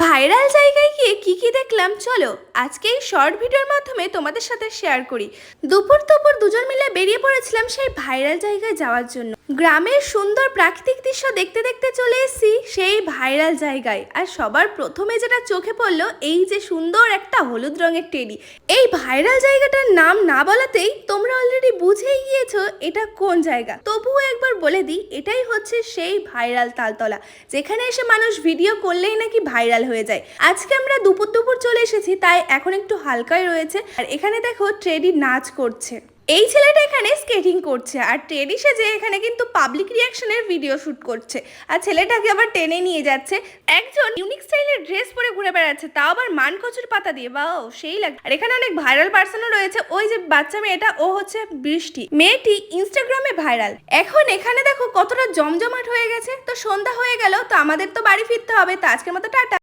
Viral জায়গায় গিয়ে কি দেখলাম চলো আজকে এই শর্ট ভিডিওর মাধ্যমে তোমাদের সাথে শেয়ার করি। দুপুর দুজন মিলে বেরিয়ে পড়েছিলাম সেই ভাইরাল জায়গায় যাওয়ার জন্য। গ্রামের সুন্দর প্রাকৃতিক দৃশ্য দেখতে দেখতে চলে এসেছি সেই ভাইরাল জায়গায়। আর সবার প্রথমে যেটা চোখে পড়লো এই যে সুন্দর একটা হলুদ রঙের টেডি। এই ভাইরাল জায়গাটার নাম না বলাতেই তোমরা অলরেডি বুঝেই গিয়েছো এটা কোন জায়গা। তবুও একবার বলে দিই, এটাই হচ্ছে সেই ভাইরাল তালতলা, যেখানে এসে মানুষ ভিডিও করলেই নাকি ভাইরাল হয়ে যায়। আজকে আমরা দুপুর চলে এসেছি, তাই এখন একটু হালকাই রয়েছে। আর এখানে দেখো টেডি নাচ করছে। এই ছেলেটা এখানে স্কেটিং করছে আর টেডি সেজে এখানে কিন্তু পাবলিক রিয়াকশনের ভিডিও শুট করছে। আর ছেলেটাকে আবার টেনে নিয়ে যাচ্ছে। একজন ইউনিক স্টাইলের ড্রেস পরে ঘুরে বেড়াচ্ছে, তাও আবার মান কচুর পাতা দিয়ে। বাও, সেই লাগে। আর এখানে অনেক ভাইরাল পার্সনও রয়েছে। ওই যে বাচ্চা মেয়েটা, ও হচ্ছে বৃষ্টি। মেয়েটি ইনস্টাগ্রামে ভাইরাল। এখন এখানে দেখো কতটা জমজমাট হয়ে গেছে। তো সন্ধ্যা হয়ে গেল, তো আমাদের তো বাড়ি ফিরতে হবে। তো আজকের মতো টাটা।